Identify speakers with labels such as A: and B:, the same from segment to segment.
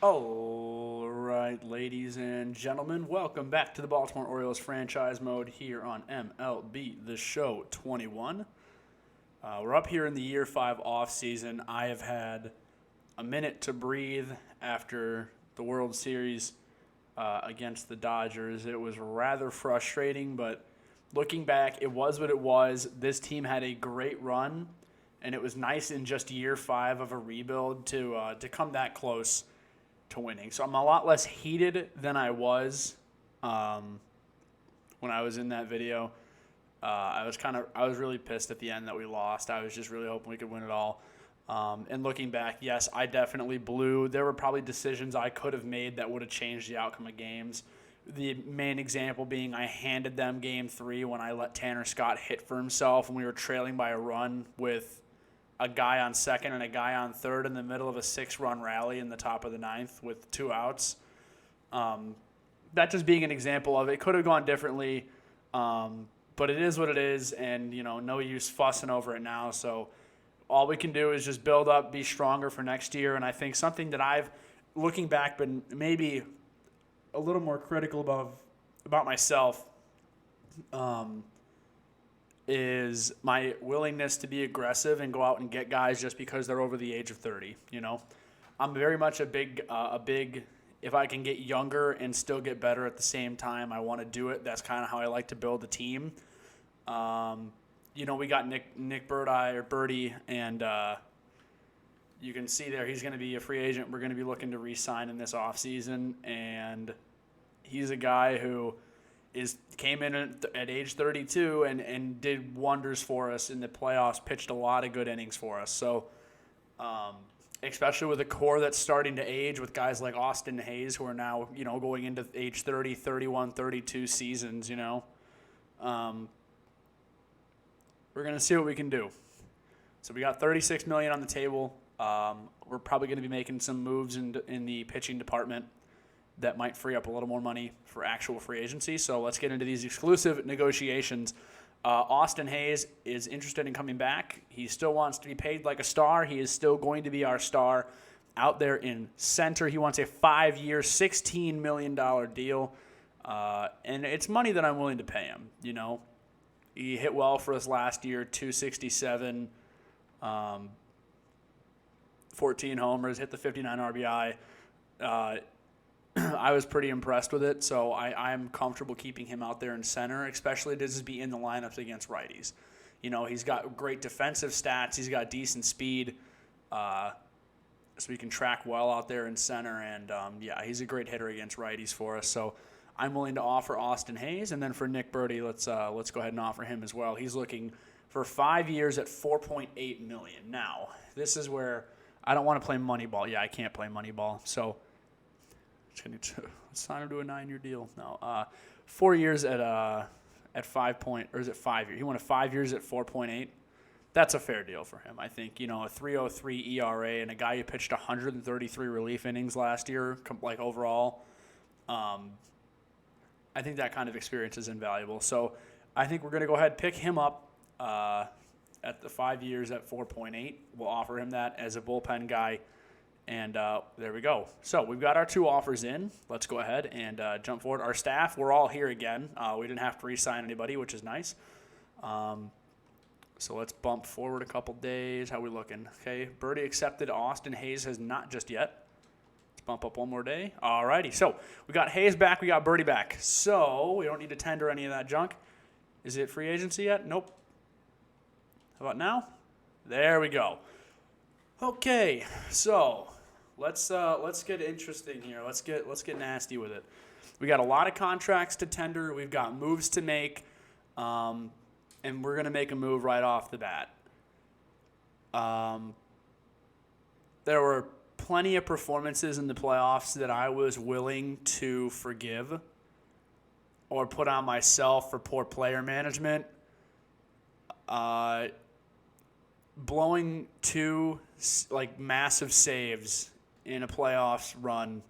A: All right, ladies and gentlemen, welcome back to the Baltimore Orioles franchise mode here on MLB The Show 21. We're up here in the Year 5 offseason. I have had a minute to breathe after the World Series against the Dodgers. It was rather frustrating, but looking back, it was what it was. This team had a great run, and it was nice in just Year 5 of a rebuild to come that close to winning. So I'm a lot less heated than I was when I was in that video. I was really pissed at the end that we lost. I was just really hoping we could win it all. And looking back, yes, I definitely blew. There were probably decisions I could have made that would have changed the outcome of games. The main example being I handed them Game 3 when I let Tanner Scott hit for himself and we were trailing by a run with a guy on second and a guy on third in the middle of a 6-run rally in the top of the ninth with 2 outs. That just being an example of it. Could have gone differently, but it is what it is, and no use fussing over it now. So all we can do is just build up, be stronger for next year. And I think something that I've, looking back, been maybe a little more critical about myself is my willingness to be aggressive and go out and get guys just because they're over the age of 30. I'm very much a big, if I can get younger and still get better at the same time, I want to do it. That's kind of how I like to build a team. We got Nick Birdie, and you can see there he's going to be a free agent. We're going to be looking to re-sign in this offseason, and he's a guy who came in at age 32 and did wonders for us in the playoffs, pitched a lot of good innings for us. So especially with a core that's starting to age with guys like Austin Hayes who are now, going into age 30, 31, 32 seasons, we're going to see what we can do. So we got $36 million on the table. We're probably going to be making some moves in the pitching department that might free up a little more money for actual free agency. So let's get into these exclusive negotiations. Austin Hayes is interested in coming back. He still wants to be paid like a star. He is still going to be our star out there in center. He wants a 5-year, $16 million deal. And it's money that I'm willing to pay him. He hit well for us last year, 267, 14 homers, hit the 59 RBI. I was pretty impressed with it, so I'm comfortable keeping him out there in center, especially to just be in the lineups against righties. He's got great defensive stats. He's got decent speed, so he can track well out there in center. And, he's a great hitter against righties for us. So I'm willing to offer Austin Hayes. And then for Nick Birdie, let's go ahead and offer him as well. He's looking for 5 years at $4.8 million. Now, this is where I don't want to play Moneyball. Yeah, I can't play Moneyball, so let's sign him to a 9-year deal. No, 4 years at 5 point, or is it 5 years? He wanted 5 years at 4.8. That's a fair deal for him. I think a 3.03 ERA and a guy who pitched 133 relief innings last year, overall. I think that kind of experience is invaluable. So I think we're going to go ahead and pick him up at the 5 years at 4.8. We'll offer him that as a bullpen guy. And there we go. So we've got our 2 offers in. Let's go ahead and jump forward. Our staff, we're all here again. We didn't have to re-sign anybody, which is nice. So let's bump forward a couple days. How we looking? Okay, Birdie accepted. Austin Hayes has not just yet. Let's bump up one more day. All righty. So we got Hayes back. We got Birdie back. So we don't need to tender any of that junk. Is it free agency yet? Nope. How about now? There we go. Okay, so let's get interesting here. Let's get nasty with it. We got a lot of contracts to tender. We've got moves to make, and we're gonna make a move right off the bat. There were plenty of performances in the playoffs that I was willing to forgive or put on myself for poor player management. Blowing 2 massive saves in a playoffs run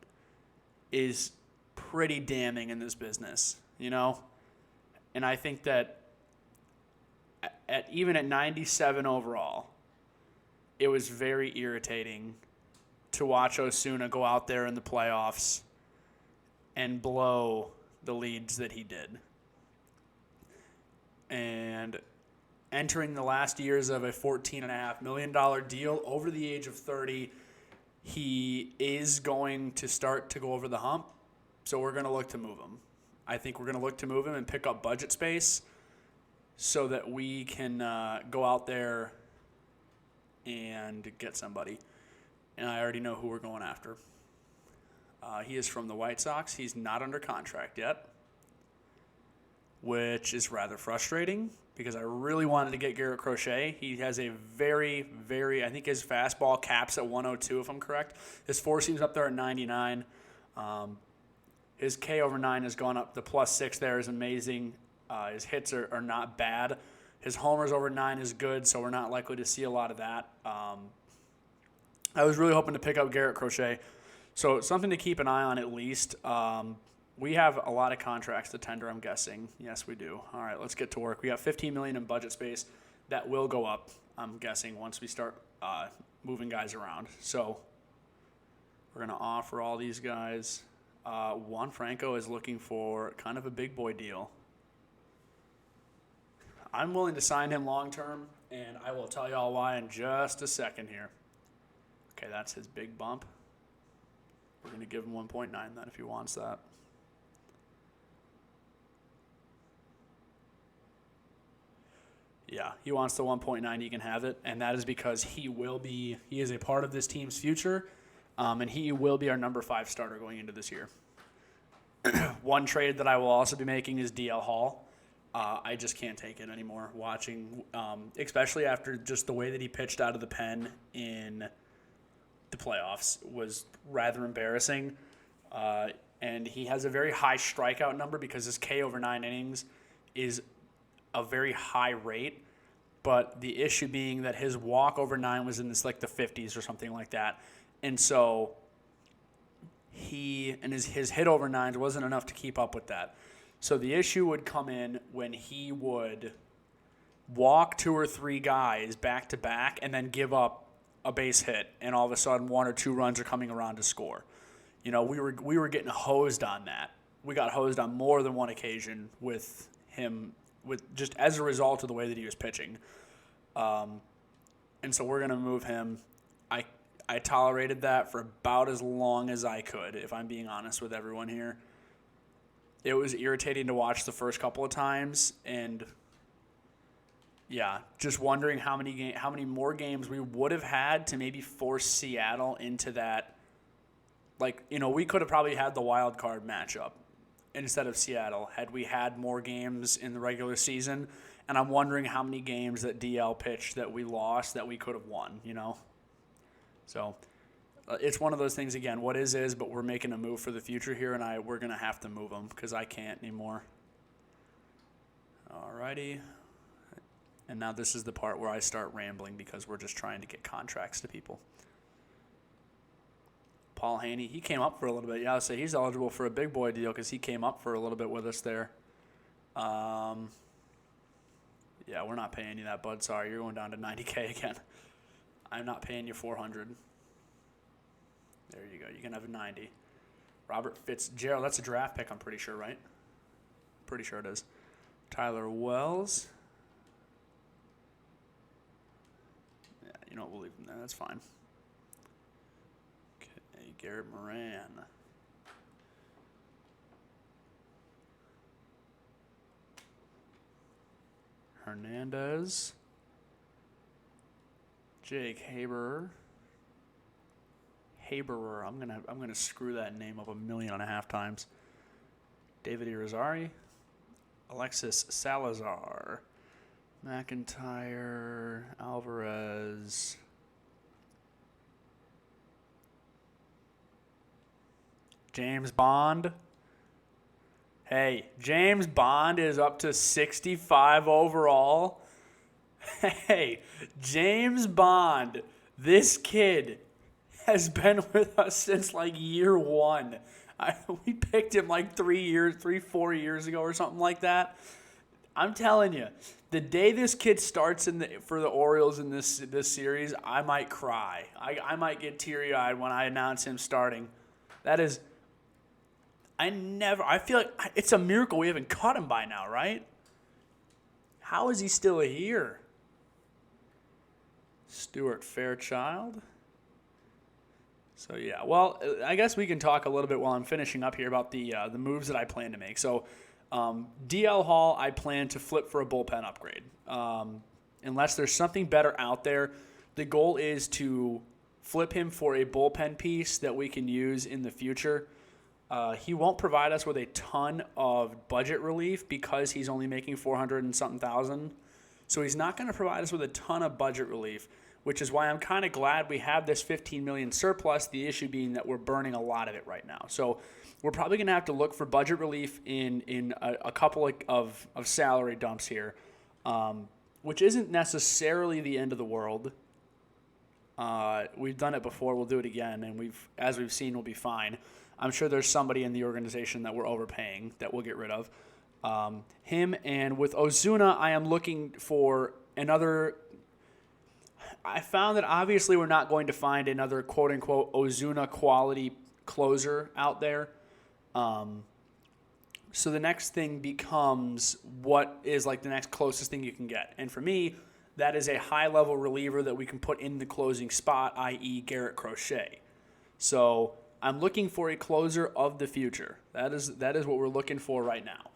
A: is pretty damning in this business, And I think that even at 97 overall, it was very irritating to watch Osuna go out there in the playoffs and blow the leads that he did. And entering the last years of a $14.5 million deal over the age of 30, he is going to start to go over the hump, so we're going to look to move him. I think we're going to look to move him and pick up budget space so that we can go out there and get somebody. And I already know who we're going after. He is from the White Sox. He's not under contract yet, which is rather frustrating because I really wanted to get Garrett Crochet. He has a very, very, I think his fastball caps at 102, if I'm correct. His four-seam's up there at 99. His K over 9 has gone up. The +6 there is amazing. His hits are not bad. His homers over 9 is good, so we're not likely to see a lot of that. I was really hoping to pick up Garrett Crochet. So something to keep an eye on at least. We have a lot of contracts to tender, I'm guessing. Yes, we do. All right, let's get to work. We got $15 million in budget space. That will go up, I'm guessing, once we start moving guys around. So we're going to offer all these guys. Juan Franco is looking for kind of a big boy deal. I'm willing to sign him long term, and I will tell you all why in just a second here. Okay, that's his big bump. We're going to give him 1.9 then if he wants that. Yeah, he wants the 1.9. He can have it, and that is because he is a part of this team's future, and he will be our number 5 starter going into this year. One trade that I will also be making is DL Hall. I just can't take it anymore watching, especially after just the way that he pitched out of the pen in the playoffs was rather embarrassing. And he has a very high strikeout number because his K over 9 innings is a very high rate. But the issue being that his walk over 9 was in this like the 50s or something like that. And so his hit over 9s wasn't enough to keep up with that. So the issue would come in when he would walk 2 or 3 guys back to back and then give up a base hit, and all of a sudden 1 or 2 runs are coming around to score. You know, we were getting hosed on that. We got hosed on more than one occasion with him, with just as a result of the way that he was pitching. And so we're gonna move him. I tolerated that for about as long as I could, if I'm being honest with everyone here. It was irritating to watch the first couple of times, and yeah, just wondering how many more games we would have had to maybe force Seattle into that. Like, you know, we could have probably had the wild card matchup instead of Seattle had we had more games in the regular season, and I'm wondering how many games that DL pitched that we lost that we could have won, you know? So it's one of those things, again, what is, but we're making a move for the future here, and we're going to have to move them because I can't anymore. Alrighty. And now this is the part where I start rambling because we're just trying to get contracts to people. Paul Haney, he came up for a little bit. Yeah, I'll say he's eligible for a big boy deal because he came up for a little bit with us there. Yeah, we're not paying you that, bud. Sorry, you're going down to $90K again. I'm not paying you $400. There you go. You can have a 90. Robert Fitzgerald. That's a draft pick, I'm pretty sure, right? Pretty sure it is. Tyler Wells. Yeah, you know what? We'll leave him there. That's fine. Okay, Garrett Moran. Hernandez. Jake Haberer. I'm gonna screw that name up 1.5 million times. David Irizarry, Alexis Salazar, McIntyre, Alvarez, James Bond. Hey, James Bond is up to 65 overall. Hey, James Bond, this kid has been with us since like year 1. We picked him like 4 years ago or something like that. I'm telling you, the day this kid starts for the Orioles in this series, I might cry. I might get teary-eyed when I announce him starting. That is, I feel like it's a miracle we haven't cut him by now, right? How is he still here? Stuart Fairchild. So, yeah, well, I guess we can talk a little bit while I'm finishing up here about the moves that I plan to make. So, DL Hall, I plan to flip for a bullpen upgrade. Unless there's something better out there, the goal is to flip him for a bullpen piece that we can use in the future. He won't provide us with a ton of budget relief because he's only making 400 and something thousand. So he's not going to provide us with a ton of budget relief, which is why I'm kind of glad we have this $15 million surplus, the issue being that we're burning a lot of it right now. So we're probably going to have to look for budget relief in a couple of salary dumps here, which isn't necessarily the end of the world. We've done it before. We'll do it again, and as we've seen, we'll be fine. I'm sure there's somebody in the organization that we're overpaying that we'll get rid of. Him, and with Ozuna, I am looking for another. I found that obviously we're not going to find another quote-unquote Ozuna quality closer out there. So the next thing becomes what is like the next closest thing you can get. And for me, that is a high-level reliever that we can put in the closing spot, i.e. Garrett Crochet. So I'm looking for a closer of the future. That is what we're looking for right now.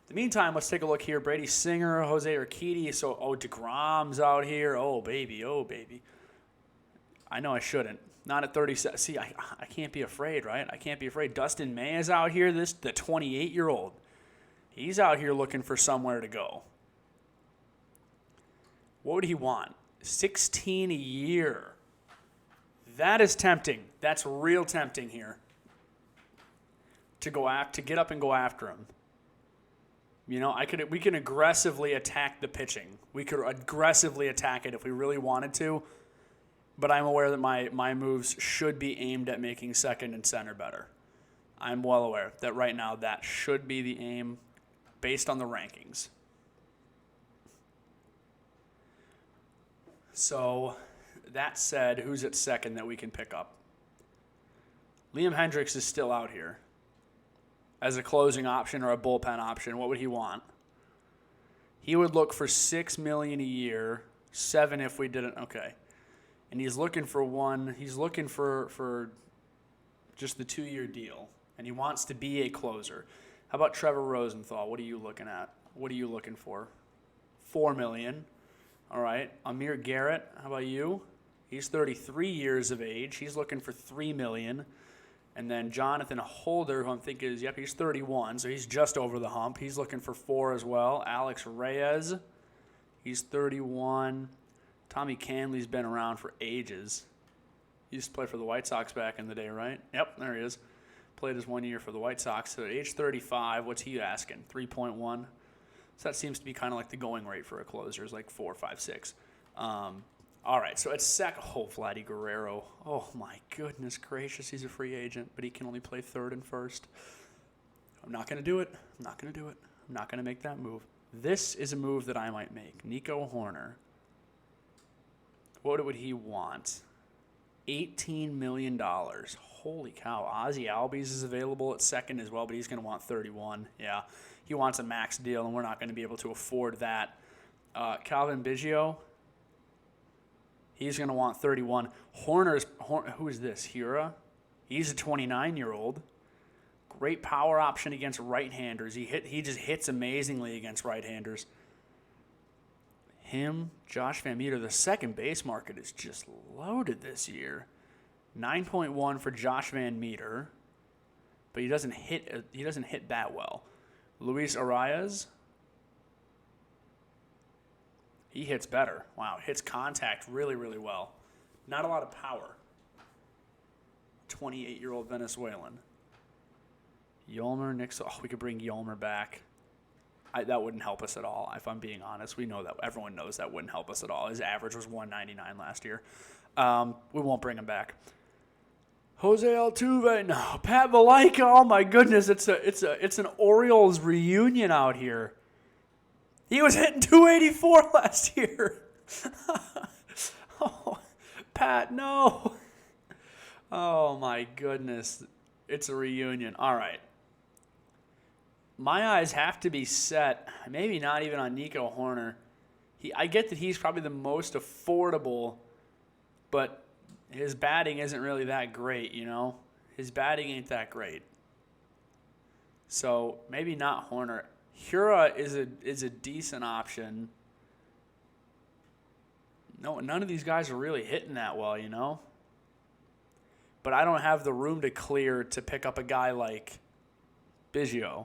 A: In the meantime, let's take a look here. Brady Singer, Jose Urquidy. So, DeGrom's out here. Oh, baby. I know I shouldn't. Not at 37. See, I can't be afraid, right? I can't be afraid. Dustin May is out here, the 28-year-old. He's out here looking for somewhere to go. What would he want? 16 a year. That is tempting. That's real tempting here. To get up and go after him. You know, we can aggressively attack the pitching. We could aggressively attack it if we really wanted to. But I'm aware that my moves should be aimed at making second and center better. I'm well aware that right now that should be the aim based on the rankings. So, that said, who's at second that we can pick up? Liam Hendricks is still out here as a closing option or a bullpen option. What would he want? He would look for $6 million a year, $7 million if we didn't. Okay. And he's looking for one. He's looking for just the 2-year deal, and he wants to be a closer. How about Trevor Rosenthal? What are you looking at? What are you looking for? $4 million. All right. Amir Garrett, how about you? He's 33 years of age. He's looking for $3 million. And then Jonathan Holder, who I'm thinking is, he's 31, so he's just over the hump. He's looking for $4 million as well. Alex Reyes, he's 31. Tommy Canley's been around for ages. He used to play for the White Sox back in the day, right? Yep, there he is. Played his 1 year for the White Sox. So at age 35, what's he asking? 3.1. So that seems to be kind of like the going rate for a closer, is like 4, 5, 6. All right, so it's Vladdy Guerrero. Oh, my goodness gracious, he's a free agent, but he can only play third and first. I'm not going to do it. I'm not going to make that move. This is a move that I might make. Nico Horner. What would he want? $18 million. Holy cow. Ozzie Albies is available at second as well, but he's going to want 31. Yeah, he wants a max deal, and we're not going to be able to afford that. Calvin Biggio. He's going to want 31. Who is this? Hira? He's a 29-year-old. Great power option against right-handers. He just hits amazingly against right-handers. Him, Josh Van Meter. The second base market is just loaded this year. 9.1 for Josh Van Meter, but he doesn't hit that well. Luis Arias. He hits better. Wow, hits contact really, really well. Not a lot of power. 28-year-old Venezuelan. Yolmer, Nixon. Oh, we could bring Yolmer back. That wouldn't help us at all, if I'm being honest. We know that. Everyone knows that wouldn't help us at all. His average was 199 last year. We won't bring him back. Jose Altuve, no. Pat Valaika, oh my goodness, it's an Orioles reunion out here. He was hitting 284 last year. Oh, Pat, no. Oh, my goodness. It's a reunion. All right. My eyes have to be set, maybe not even on Nico Hoerner. I get that he's probably the most affordable, but his batting isn't really that great, you know? His batting ain't that great. So maybe not Hoerner. Hura is a decent option. No, none of these guys are really hitting that well, you know? But I don't have the room to clear to pick up a guy like Biggio.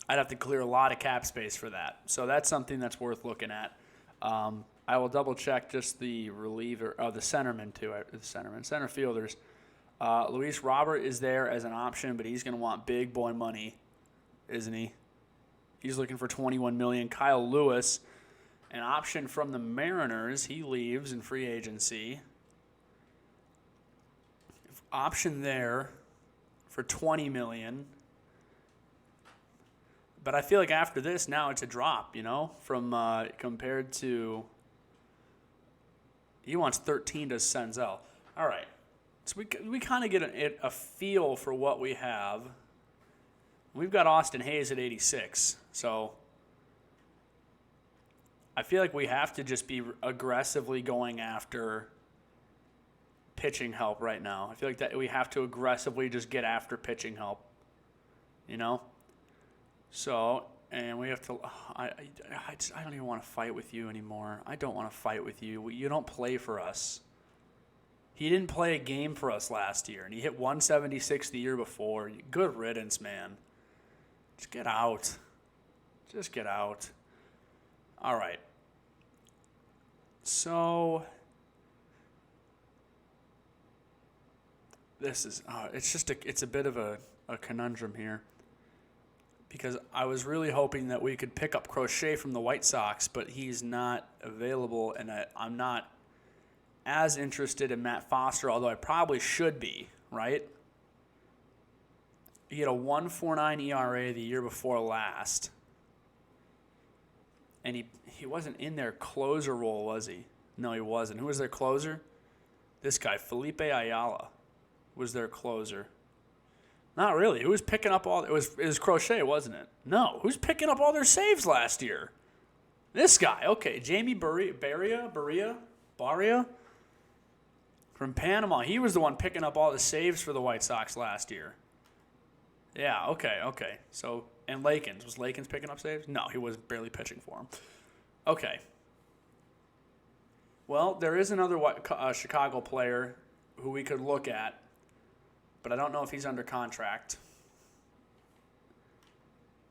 A: I'd have to clear a lot of cap space for that. So that's something that's worth looking at. I will double check just the reliever, the centerman too. Center fielders. Luis Robert is there as an option, but he's going to want big boy money, isn't he? He's looking for $21 million. Kyle Lewis, an option from the Mariners. He leaves in free agency. Option there for $20 million. But I feel like after this, now it's a drop, you know, from compared to. He wants 13 to Senzel. All right. So we kind of get a feel for what we have. We've got Austin Hayes at 86. So I feel like we have to just be aggressively going after pitching help right now. I feel like that we have to aggressively just get after pitching help, you know? So, and we have to, I don't even want to fight with you anymore. I don't want to fight with you. You don't play for us. He didn't play a game for us last year, and he hit 176 the year before. Good riddance, man. Just get out. Just get out. All right. So, this is, it's a bit of a conundrum here. Because I was really hoping that we could pick up Crochet from the White Sox, but he's not available, and I'm not as interested in Matt Foster, although I probably should be, right? He had a 1.49 ERA the year before last, and he wasn't in their closer role, was he? No, he wasn't. Who was their closer? This guy, Felipe Ayala, was their closer. Not really. Who was picking up all? It was Crochet, wasn't it? No. Who's picking up all their saves last year? This guy. Okay, Jamie Barria from Panama. He was the one picking up all the saves for the White Sox last year. Yeah. Okay. So, and Lakins, was Lakins picking up saves? No, he was barely pitching for him. Okay. Well, there is another Chicago player who we could look at. But I don't know if he's under contract.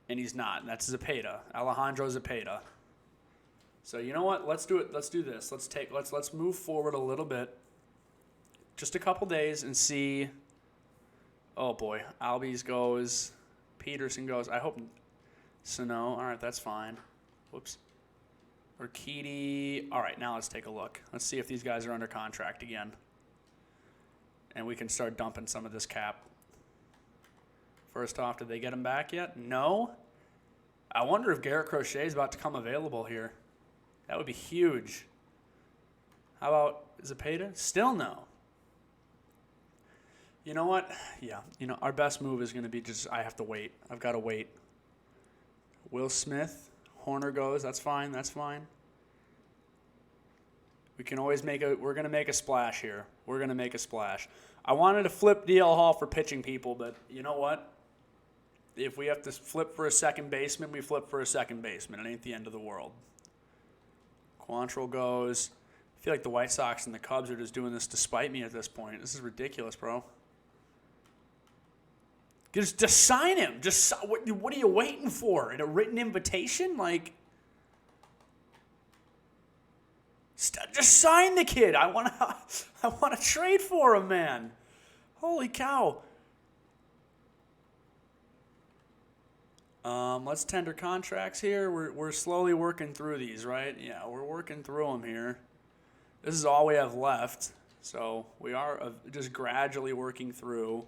A: And he's not. And that's Zepeda. Alejandro Zepeda. So you know what? Let's do it. Let's do this. Let's move forward a little bit. Just a couple days and see. Oh boy. Albies goes. Peterson goes. I hope Sano. All right, that's fine. Whoops. Urquidy. All right, now let's take a look. Let's see if these guys are under contract again. And we can start dumping some of this cap. First off, did they get him back yet? No. I wonder if Garrett Crochet is about to come available here. That would be huge. How about Zepeda? Still no. You know what? Yeah. Our best move is going to be just, I have to wait. I've got to wait. Will Smith. Hoerner goes. That's fine. We can always we're going to make a splash here. We're going to make a splash. I wanted to flip DL Hall for pitching people, but you know what? If we have to flip for a second baseman, we flip for a second baseman. It ain't the end of the world. Quantrill goes. I feel like the White Sox and the Cubs are just doing this to spite me at this point. This is ridiculous, bro. Just sign him. What are you waiting for? A written invitation? Just sign the kid. I want to trade for him, man. Holy cow. Let's tender contracts here. We're slowly working through these, right? Yeah, we're working through them here. This is all we have left, so we are just gradually working through.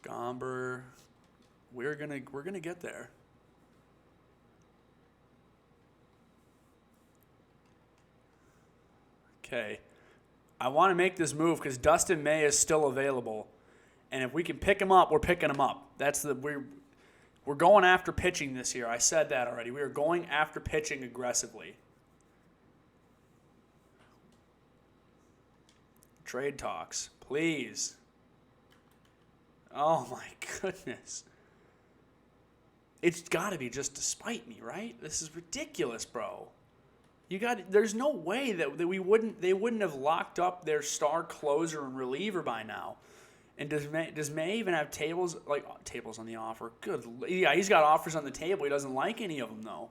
A: Gomber, we're gonna get there. Okay. I want to make this move because Dustin May is still available. And if we can pick him up, we're picking him up. We're going after pitching this year. I said that already. We are going after pitching aggressively. Trade talks, please. Oh my goodness. It's got to be just to spite me, right? This is ridiculous, bro. There's no way that they wouldn't have locked up their star closer and reliever by now. And does May even have tables on the offer? Good. Yeah, he's got offers on the table. He doesn't like any of them though.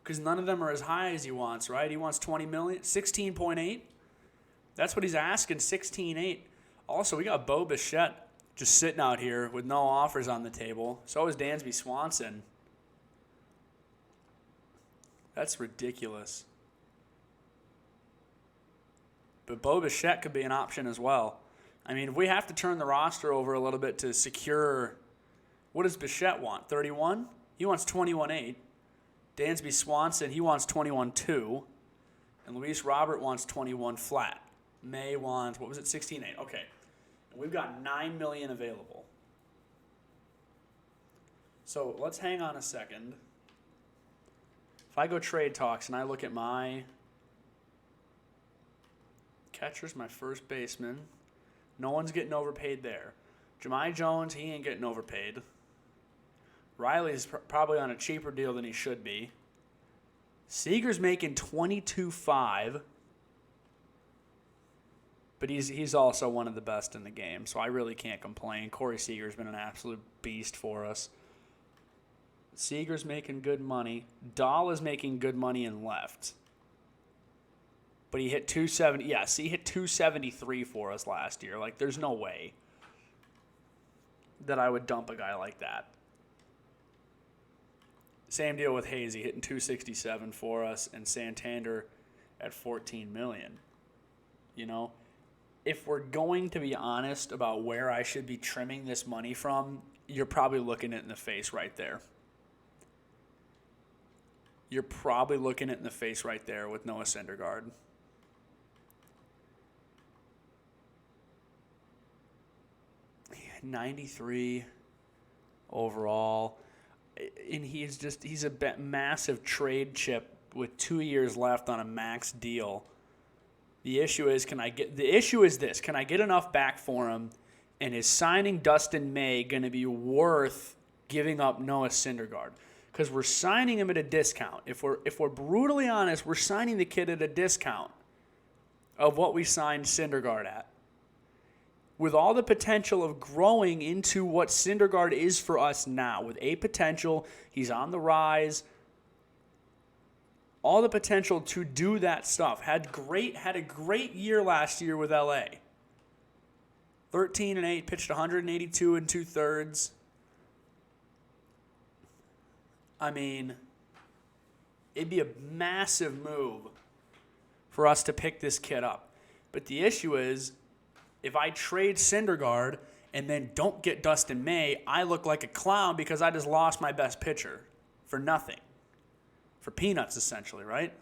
A: Cuz none of them are as high as he wants, right? He wants 20 million, 16.8. That's what he's asking, 16.8. Also, we got Bo Bichette just sitting out here with no offers on the table. So is Dansby Swanson. That's ridiculous. But Bo Bichette could be an option as well. I mean, if we have to turn the roster over a little bit to secure, what does Bichette want? 31? He wants 21.8. Dansby Swanson, he wants 21.2. And Luis Robert wants 21 flat. May wants, 16.8. Okay. And we've got $9 million available. So let's hang on a second. If I go trade talks and I look at my catcher's my first baseman, no one's getting overpaid there. Jahmai Jones, he ain't getting overpaid. Riley's probably on a cheaper deal than he should be. Seager's making $22.5, but he's also one of the best in the game, so I really can't complain. Corey Seager's been an absolute beast for us. Seager's making good money. Dahl is making good money in left. But he hit 270. Yes, he hit 273 for us last year. Like, there's no way that I would dump a guy like that. Same deal with Hazy, hitting 267 for us, and Santander at $14 million. You know, if we're going to be honest about where I should be trimming this money from, you're probably looking it in the face right there. You're probably looking it in the face right there with Noah Syndergaard. Yeah, 93 overall. And he's a massive trade chip with 2 years left on a max deal. The issue is, can I get enough back for him? And is signing Dustin May going to be worth giving up Noah Syndergaard? Because we're signing him at a discount. If we're brutally honest, we're signing the kid at a discount of what we signed Syndergaard at. With all the potential of growing into what Syndergaard is for us now. With a potential, he's on the rise. All the potential to do that stuff. Had a great year last year with LA. 13-8, pitched 182 2/3. I mean, it'd be a massive move for us to pick this kid up. But the issue is, if I trade Syndergaard and then don't get Dustin May, I look like a clown because I just lost my best pitcher for nothing. For peanuts, essentially, right?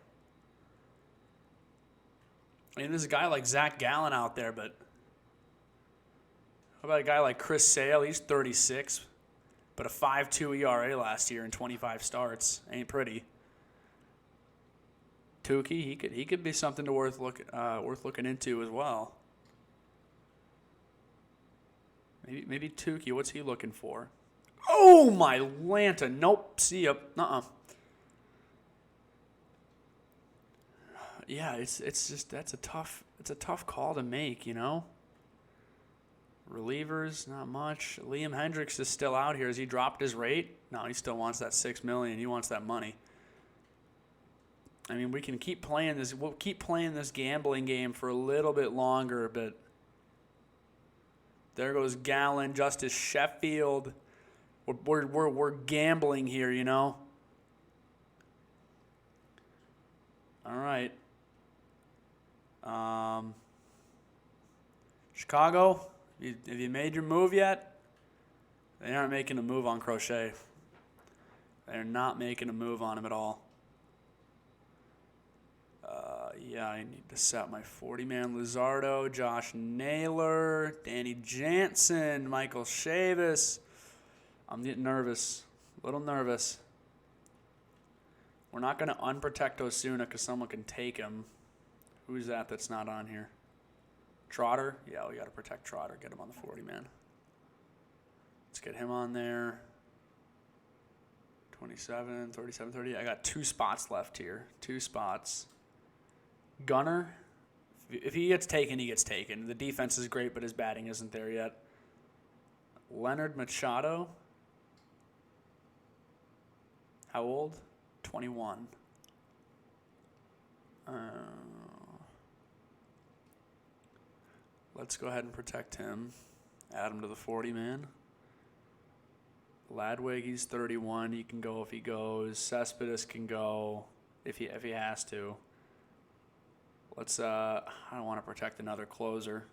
A: I mean, there's a guy like Zach Gallen out there, but how about a guy like Chris Sale? He's 36, but a 5.2 ERA last year in 25 starts. Ain't pretty. Tukey, he could be something to worth looking into as well. Maybe Tukey. What's he looking for? Oh my Lanta! Nope. See ya. Yeah, it's just that's a tough call to make, you know. Relievers, not much. Liam Hendricks is still out here. Has he dropped his rate? No, he still wants that $6 million. He wants that money. I mean, we can keep playing this. We'll keep playing this gambling game for a little bit longer, but there goes Gallen, Justice Sheffield. We're gambling here, you know. All right. Chicago, have you made your move yet? They aren't making a move on Crochet. They're not making a move on him at all. Yeah, I need to set my 40-man Luzardo, Josh Naylor, Danny Jansen, Michael Chavis. I'm getting nervous. A little nervous. We're not going to unprotect Osuna because someone can take him. Who's that that's not on here? Trotter? Yeah, we got to protect Trotter. Get him on the 40-man. Let's get him on there. 27, 37, 30. I got 2 spots left here. 2 spots. Gunner, if he gets taken, he gets taken. The defense is great, but his batting isn't there yet. Leonard Machado. How old? 21. Let's go ahead and protect him. Add him to the 40-man. Ladwig, he's 31. He can go if he goes. Cespedes can go if he has to. Let's. I don't want to protect another closer.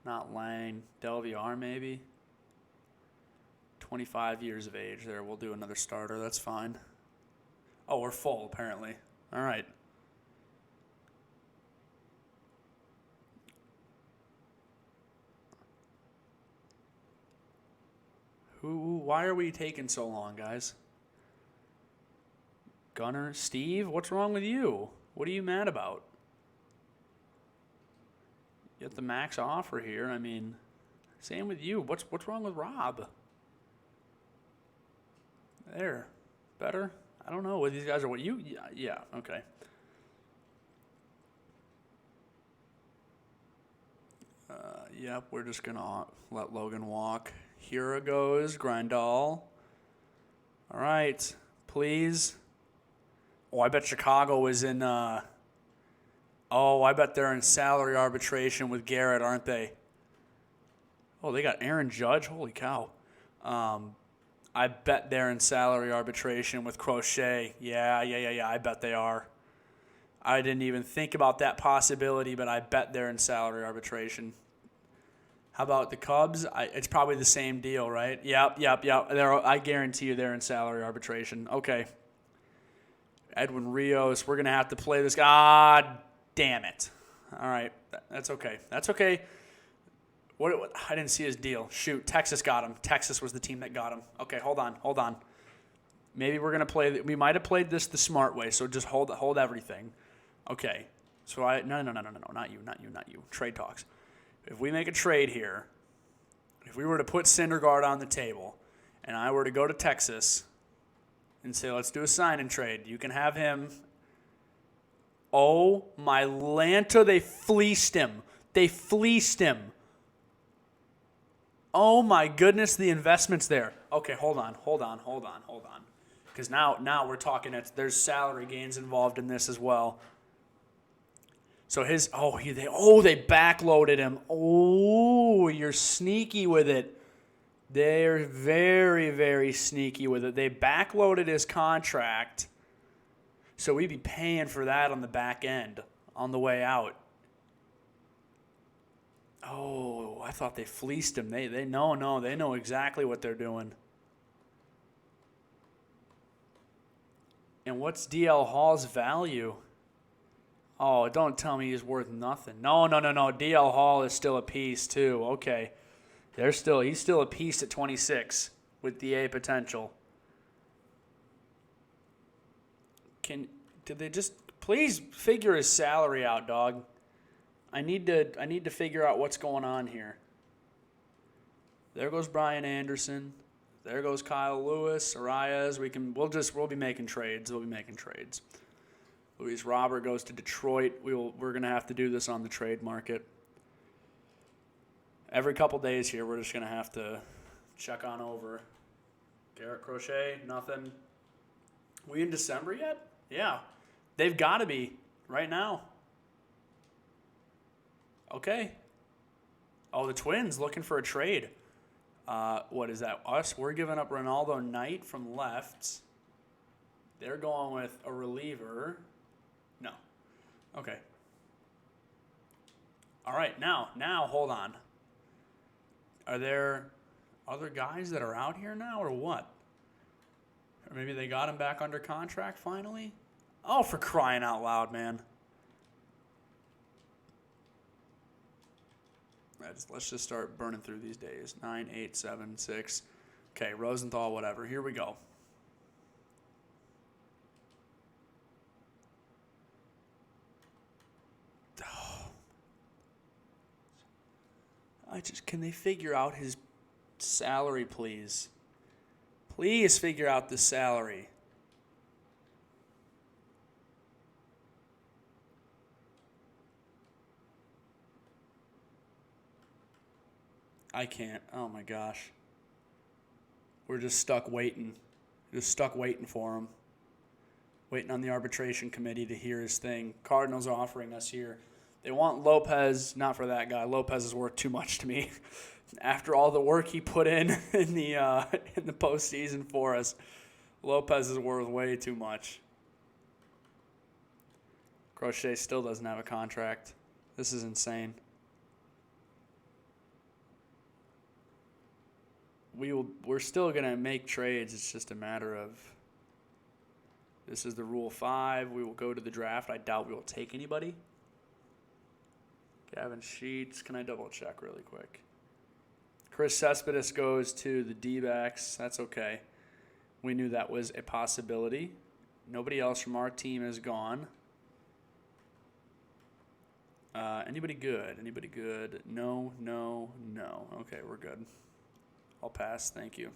A: Not Lang. Delviar maybe. 25 years of age there. We'll do another starter. That's fine. Oh, we're full apparently. All right. Why are we taking so long, guys? Gunner, Steve, what's wrong with you? What are you mad about? Get the max offer here. I mean, same with you. What's wrong with Rob? There. Better? I don't know. These guys are what you... Yeah, okay. Yep, we're just going to let Logan walk. Here goes Grindal. All right, please. Oh, I bet Chicago is in... I bet they're in salary arbitration with Garrett, aren't they? Oh, they got Aaron Judge? Holy cow. I bet they're in salary arbitration with Crochet. Yeah, I bet they are. I didn't even think about that possibility, but I bet they're in salary arbitration. How about the Cubs? It's probably the same deal, right? Yep. I guarantee you they're in salary arbitration. Okay. Edwin Rios, we're going to have to play this guy. Damn it. All right. That's okay. What? I didn't see his deal. Shoot, Texas got him. Texas was the team that got him. Okay, hold on. Maybe we're going to play. We might have played this the smart way, so just hold everything. Okay. So no, not you. Trade talks. If we make a trade here, if we were to put Syndergaard on the table, and I were to go to Texas and say, let's do a sign and trade, you can have him. Oh, my Lanta, they fleeced him. Oh, my goodness, the investment's there. Okay, hold on. Because now we're talking, there's salary gains involved in this as well. So they backloaded him. Oh, you're sneaky with it. They're very, very sneaky with it. They backloaded his contract, so we'd be paying for that on the back end, on the way out. Oh, I thought they fleeced him. They know exactly what they're doing. And what's DL Hall's value? Oh, don't tell me he's worth nothing. No. DL Hall is still a piece too. Okay. He's still a piece at 26 with DA potential. Did they just please figure his salary out, dog? I need to figure out what's going on here. There goes Brian Anderson. There goes Kyle Lewis, Arias. We'll be making trades. Luis Robert goes to Detroit. We're gonna have to do this on the trade market. Every couple days here, we're just gonna have to check on over. Garrett Crochet, nothing. We in December yet? Yeah, they've got to be right now. Okay. Oh, the Twins looking for a trade. What is that? Us? We're giving up Ronaldo Knight from left. They're going with a reliever. No. Okay. All right. Now, hold on. other guys that are out here now or what? Or maybe they got him back under contract finally? Oh, for crying out loud, man. Let's just start burning through these days. 9, 8, 7, 6. Okay, Rosenthal, whatever. Here we go. Can they figure out his salary, please? Please figure out the salary. I can't. Oh my gosh. We're just stuck waiting. Just stuck waiting for him. Waiting on the arbitration committee to hear his thing. Cardinals are offering us here. They want Lopez, not for that guy. Lopez is worth too much to me. After all the work he put in the postseason for us, Lopez is worth way too much. Crochet still doesn't have a contract. This is insane. We're still going to make trades. It's just a matter of, this is the Rule 5. We will go to the draft. I doubt we will take anybody. Gavin Sheets. Can I double check really quick? Chris Cespedes goes to the D-backs. That's okay. We knew that was a possibility. Nobody else from our team is gone. Anybody good? Anybody good? No, no, no. Okay, we're good. I'll pass. Thank you.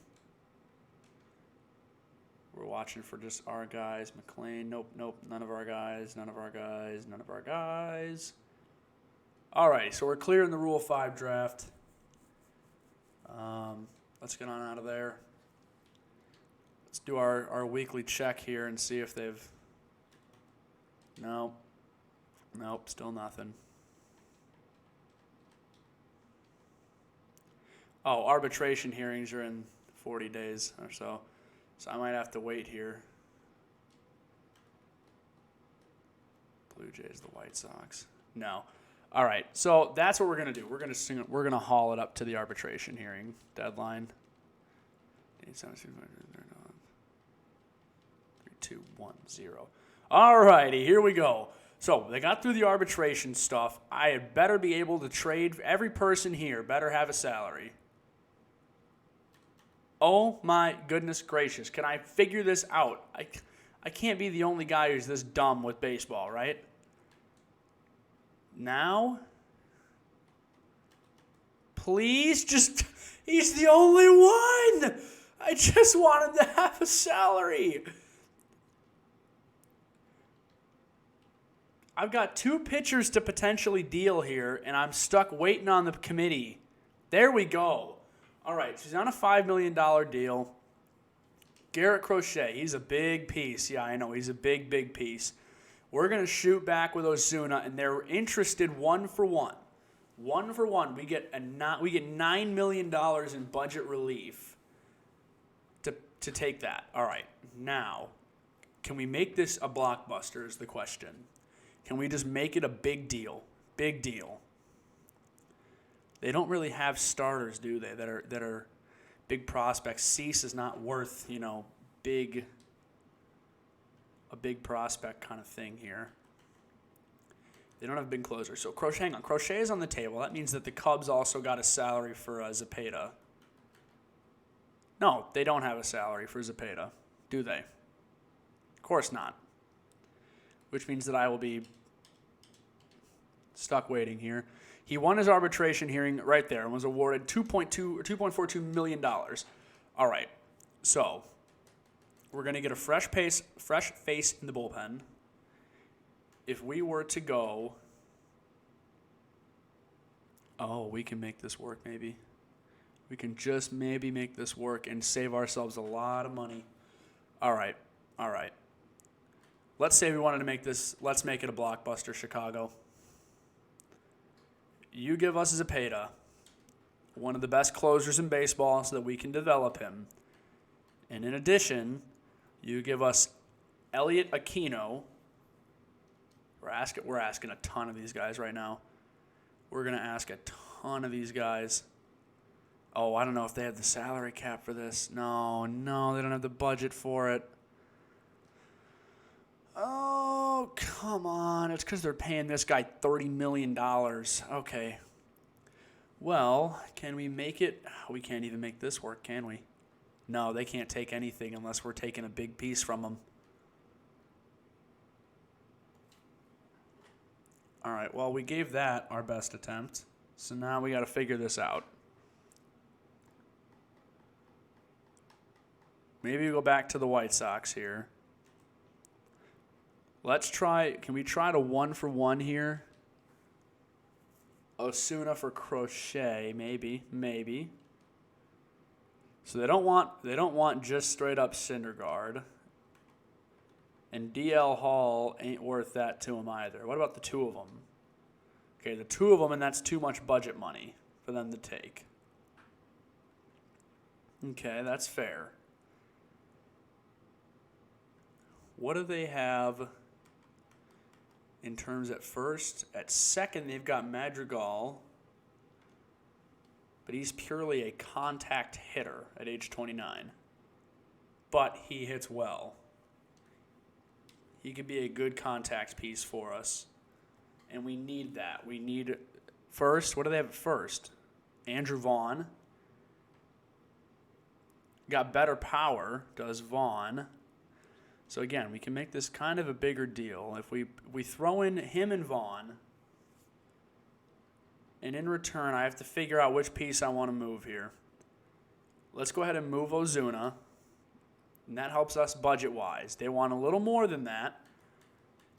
A: We're watching for just our guys. McLean. Nope, nope. None of our guys. None of our guys. None of our guys. All right, so we're clear in the Rule 5 draft. Let's get on out of there. Let's do our weekly check here and see if they've... Nope, still nothing. Oh, arbitration hearings are in 40 days or so. So I might have to wait here. Blue Jays, the White Sox. No. All right, so that's what we're gonna do. We're gonna haul it up to the arbitration hearing deadline. 3, 2, 1, 0. All righty, here we go. So they got through the arbitration stuff. I had better be able to trade. Every person here better have a salary. Oh my goodness gracious! Can I figure this out? I can't be the only guy who's this dumb with baseball, right? Now, please, he's the only one. I just want him to have a salary. I've got 2 pitchers to potentially deal here, and I'm stuck waiting on the committee. There we go. All right, so he's on a $5 million deal. Garrett Crochet, he's a big piece. Yeah, I know, he's a big, big piece. We're going to shoot back with Ozuna, and they're interested 1 for 1. 1 for 1. We get $9 million in budget relief to take that. All right, now, can we make this a blockbuster is the question. Can we just make it a big deal? Big deal. They don't really have starters, do they, that are big prospects. Cease is not worth, a big prospect kind of thing here. They don't have a big closer. So hang on. Crochet is on the table. That means that the Cubs also got a salary for Zepeda. No, they don't have a salary for Zepeda, do they? Of course not. Which means that I will be stuck waiting here. He won his arbitration hearing right there and was awarded $2.42 million. All right, so we're going to get a fresh face in the bullpen. If we were to go, we can make this work maybe. We can just maybe make this work and save ourselves a lot of money. All right. Let's say we wanted to make this, let's make it a blockbuster, Chicago. You give us Zepeda, one of the best closers in baseball, so that we can develop him. And in addition, you give us Elliot Aquino. We're asking a ton of these guys right now. We're going to ask a ton of these guys. Oh, I don't know if they have the salary cap for this. No, they don't have the budget for it. Oh, come on. It's because they're paying this guy $30 million. Okay. Well, can we make it? We can't even make this work, can we? No, they can't take anything unless we're taking a big piece from them. All right, well, we gave that our best attempt. So now we got to figure this out. Maybe we go back to the White Sox here. Let's try. Can we try to 1-for-1 here? Osuna for Crochet, maybe. So they don't want just straight up Syndergaard. And DL Hall ain't worth that to him either. What about the two of them? Okay, the two of them, and that's too much budget money for them to take. Okay, that's fair. What do they have in terms at first? At second, they've got Madrigal, but he's purely a contact hitter at age 29. But he hits well. He could be a good contact piece for us, and we need that. We need first. What do they have at first? Andrew Vaughn. Got better power, does Vaughn. So, again, we can make this kind of a bigger deal. If we throw in him and Vaughn, and in return, I have to figure out which piece I want to move here. Let's go ahead and move Ozuna, and that helps us budget-wise. They want a little more than that,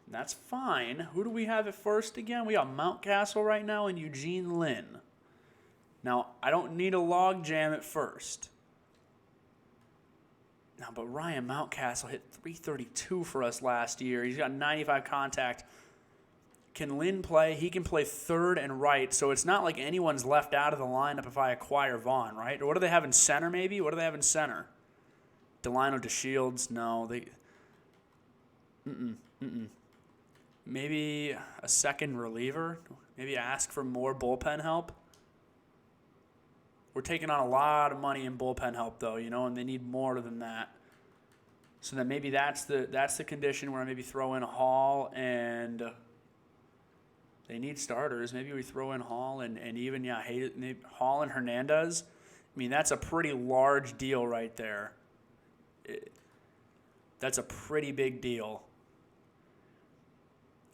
A: and that's fine. Who do we have at first again? We got Mountcastle right now and Eugene Lin. Now, I don't need a log jam at first. Now, but Ryan Mountcastle hit .332 for us last year. He's got 95 contact. Can Lynn play? He can play third and right, so it's not like anyone's left out of the lineup if I acquire Vaughn, right? Or what do they have in center, maybe? What do they have in center? Delino DeShields? No. Maybe a second reliever? Maybe ask for more bullpen help? We're taking on a lot of money in bullpen help, though, and they need more than that. So then maybe that's the condition where I maybe throw in Hall and they need starters. Maybe we throw in Hall and even, Hall and Hernandez. I mean, that's a pretty large deal right there. That's a pretty big deal.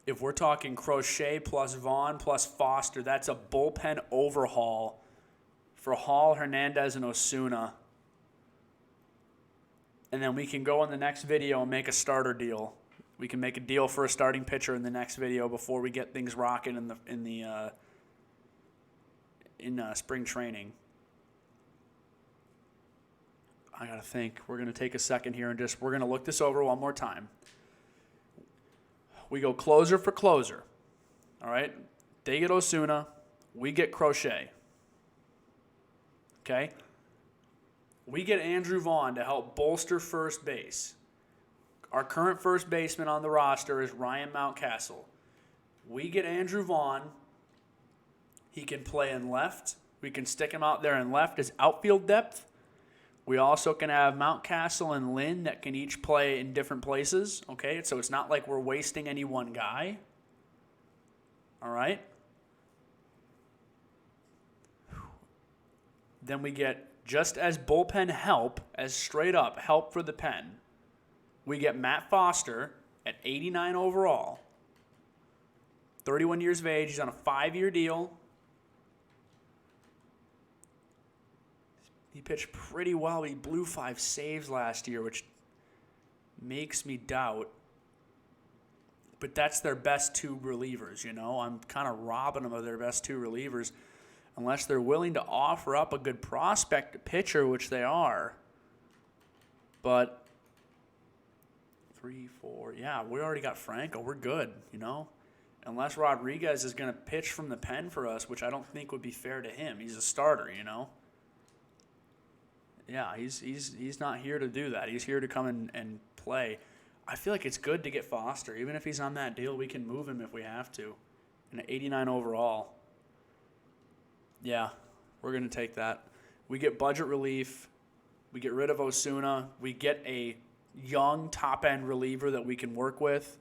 A: If we're talking Crochet plus Vaughn plus Foster, that's a bullpen overhaul for Hall, Hernandez, and Osuna. And then we can go in the next video and make a starter deal. We can make a deal for a starting pitcher in the next video before we get things rocking in spring training. I gotta think. We're gonna take a second here and we're gonna look this over one more time. We go closer for closer. All right? They get Osuna. We get Crochet. Okay? We get Andrew Vaughn to help bolster first base. Our current first baseman on the roster is Ryan Mountcastle. We get Andrew Vaughn. He can play in left. We can stick him out there in left as outfield depth. We also can have Mountcastle and Lynn that can each play in different places. Okay? So it's not like we're wasting any one guy. All right? Then we get, just as bullpen help, as straight up help for the pen, we get Matt Foster at 89 overall, 31 years of age. He's on a 5-year deal. He pitched pretty well. He blew 5 saves last year, which makes me doubt. But that's their best 2 relievers, I'm kind of robbing them of their best 2 relievers. Unless they're willing to offer up a good prospect pitcher, which they are. But 3, 4, we already got Franco. We're good, Unless Rodriguez is going to pitch from the pen for us, which I don't think would be fair to him. He's a starter, Yeah, he's not here to do that. He's here to come and play. I feel like it's good to get Foster. Even if he's on that deal, we can move him if we have to. And an 89 overall. Yeah, we're going to take that. We get budget relief. We get rid of Osuna. We get a young top-end reliever that we can work with.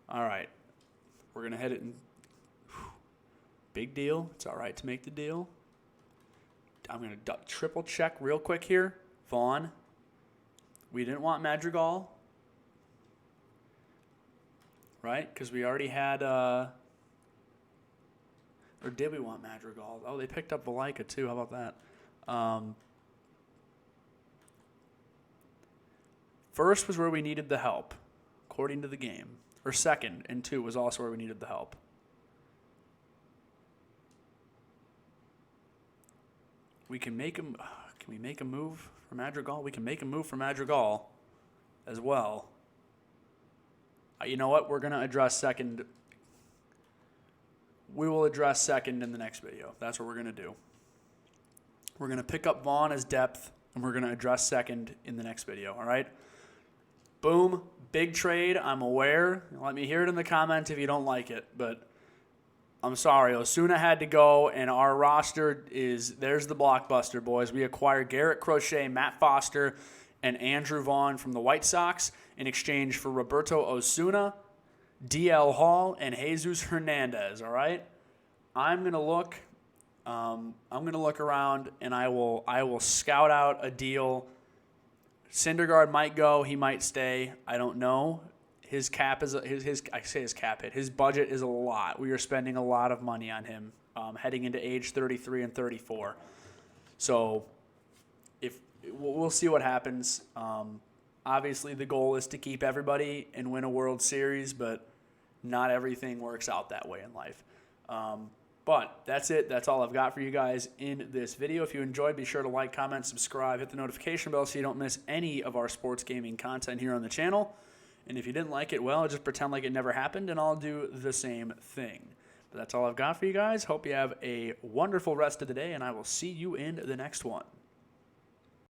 A: All right. We're going to hit it in. Big deal. It's all right to make the deal. I'm going to triple check real quick here. Vaughn. We didn't want Madrigal. Right? Because we already had, or did we want Madrigal? Oh, they picked up Valaika too. How about that? First was where we needed the help, according to the game. Or second and 2 was also where we needed the help. We can make him. Can we make a move for Madrigal? We can make a move for Madrigal as well. You know what? We're going to address second. We will address second in the next video. That's what we're going to do. We're going to pick up Vaughn as depth, and we're going to address second in the next video, all right? Boom. Big trade. I'm aware. Let me hear it in the comments if you don't like it, but I'm sorry. Osuna had to go, and our roster is, there's the blockbuster, boys. We acquired Garrett Crochet, Matt Foster, and Andrew Vaughn from the White Sox in exchange for Roberto Osuna, DL Hall, and Jesus Hernandez, all right? I'm going to look around, and I will scout out a deal. Syndergaard might go. He might stay. I don't know. His cap is his budget is a lot. We are spending a lot of money on him heading into age 33 and 34. So we'll see what happens. Obviously, the goal is to keep everybody and win a World Series, but not everything works out that way in life. But that's it. That's all I've got for you guys in this video. If you enjoyed, be sure to like, comment, subscribe, hit the notification bell so you don't miss any of our sports gaming content here on the channel. And if you didn't like it, well, just pretend like it never happened, and I'll do the same thing. But that's all I've got for you guys. Hope you have a wonderful rest of the day, and I will see you in the next one.